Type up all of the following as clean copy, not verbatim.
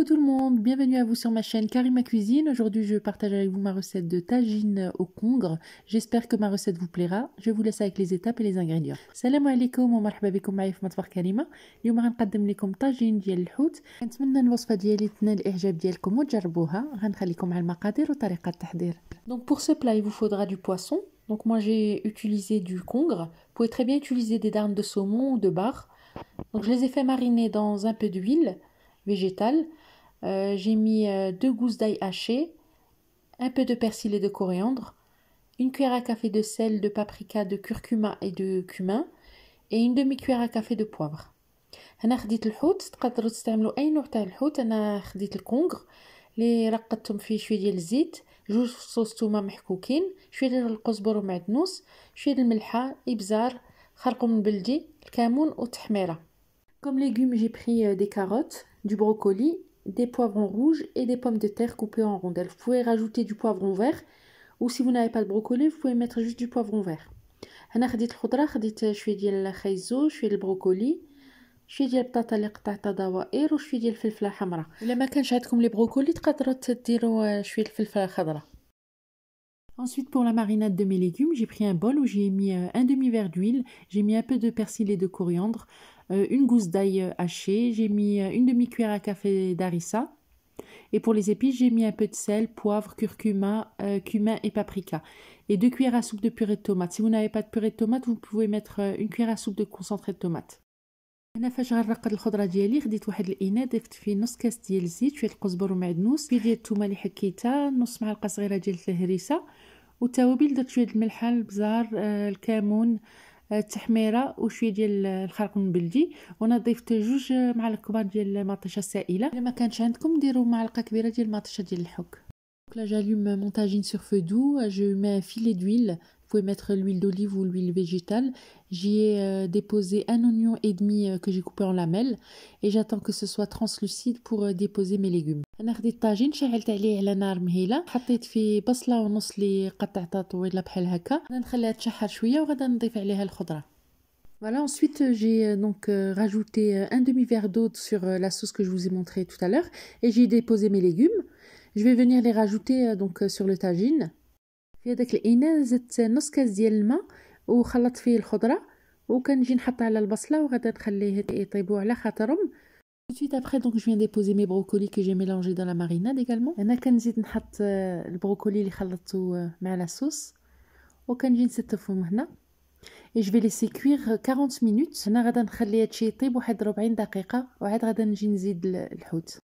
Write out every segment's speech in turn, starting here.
tout le monde, bienvenue à vous sur ma chaîne Karima Cuisine. Aujourd'hui je partage avec vous ma recette de tagine au congre. J'espère que ma recette vous plaira. Je vous laisse avec les étapes et les ingrédients. Salam alaikum wa marhaba bikum معايا في مطبخ كريمة. اليوم غنقدم لكم طاجين ديال الحوت. كنتمنى الوصفة ديالي تنال الاعجاب ديالكم وتجربوها. غنخليكم على المقادير وطريقة التحضير. Donc pour ce plat, il vous faudra du poisson. Donc moi j'ai utilisé du congre. Vous pouvez très bien utiliser des darnes de saumon ou de bar. Donc je les ai fait mariner dans un peu d'huile végétale. J'ai mis 2 gousses d'ail hachées, un peu de persil et de coriandre, une cuillère à café de sel, de paprika, de curcuma et de cumin et une demi-cuillère à café de poivre. هنا خديت الحوت، تقدروا تستعملوا اي نوع تاع الحوت. انا خديت الكونغر اللي رقدتهم فيه شويه ديال الزيت، جوج فصوص ثومه محكوكين، شويه ديال القزبر ومعدنوس، شويه ديال الملحه، ابزار، خرقوم بلدي، الكمون والتحميره. Comme légumes, j'ai pris des carottes, du brocoli, des poivrons rouges et des pommes de terre coupées en rondelles. Vous pouvez rajouter du poivron vert ou si vous n'avez pas de brocoli, vous pouvez mettre juste du poivron vert. هنا خديت الخضره، خديت شويه ديال الخيزو، شويه ديال البروكولي، شويه ديال البطاطا اللي قطعتها دوائر وشويه ديال الفلفله حمراء. الا ما كانش عندكم لي بروكولي تقدروا ديروا شويه الفلفله الخضراء. Ensuite, pour la marinade de mes légumes, j'ai pris un bol où j'ai mis un demi-verre d'huile, j'ai mis un peu de persil et de coriandre, une gousse d'ail haché, j'ai mis une demi-cuillère à café d'harissa. Et pour les épices, j'ai mis un peu de sel, poivre, curcuma, cumin et paprika. Et 2 cuillères à soupe de purée de tomate. Si vous n'avez pas de purée de tomate, vous pouvez mettre une cuillère à soupe de concentré de tomate. انا فاش غنرقد الخضره ديالي خديت واحد الاناء، ضفت فيه نص كاس ديال الزيت، شويه القزبر ومعدنوس، شويه ديال الثومه اللي حكيتها، نص معلقه صغيره ديال الهريسه والتوابل. درت شويه الملحه، البزار، الكمون، التحميره وشويه ديال الخرقوم البلدي. وانا ضفت 2 معالق كبار ديال المطيشه السائله. الا ما كانش عندكم ديروا معلقه كبيره ديال المطيشه ديال الحك. Donc là j'allume mon tagine sur feu doux, je mets un filet d'huile. Vous pouvez mettre l'huile d'olive ou l'huile végétale. J'y ai déposé un oignon et demi que j'ai coupé en lamelles et j'attends que ce soit translucide pour déposer mes légumes. انا خديت الطاجين، شعلت عليه على نار مهيله، حطيت فيه بصله ونص اللي قطعتها طويله بحال هكا، نخليها تشحر شويه وغادا نضيف عليها الخضره. Voilà, ensuite j'ai donc rajouté un demi-verre d'eau sur la sauce que je vous ai montré tout à l'heure et j'ai déposé mes légumes. Je vais venir les rajouter donc sur le tagine. في هذاك الاناء زدت نص كاس ديال الماء وخلطت فيه الخضره وكنجي نحط على البصله وغادا نخليه يطيبوا على خاطرهم. Tout de suite après, donc je viens déposer mes brocolis que j'ai mélangés dans la marinade également. انا كنزيد نحط البروكولي اللي خلطته مع لا صوص وكنجي نستفهم هنا. Et je vais laisser cuire 40 minutes. هنا غادا نخلي هادشي يطيب واحد 40 دقيقه وعاد غادا نجي نزيد الحوت.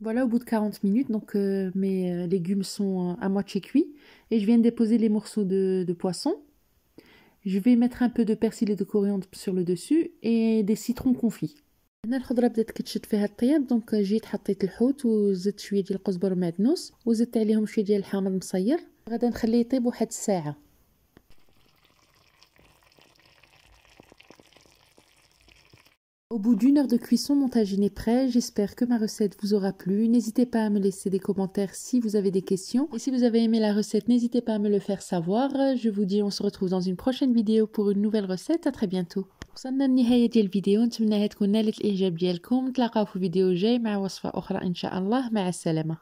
Voilà, au bout de 40 minutes, donc mes légumes sont à moitié cuits et je viens de déposer les morceaux de poisson. Je vais mettre un peu de persil et de coriandre sur le dessus et des citrons confits. هنا الخضره بدات كتشد فيها الطياب، دونك جيت حطيت الحوت وزدت شويه ديال القزبر ومعدنوس وزدت عليهم شويه ديال الحامض مصير. غادا نخليه يطيب واحد الساعه. Au bout d'1 heure de cuisson, mon tagine est prêt. J'espère que ma recette vous aura plu. N'hésitez pas à me laisser des commentaires si vous avez des questions. Et si vous avez aimé la recette, n'hésitez pas à me le faire savoir. Je vous dis on se retrouve dans une prochaine vidéo pour une nouvelle recette. À très bientôt. وصلنا لنهاية ديال الفيديو، نتمنى تكون نالت الإعجاب ديالكم. نتلاقاو في فيديو جاي مع وصفة أخرى إن شاء الله. مع السلامة.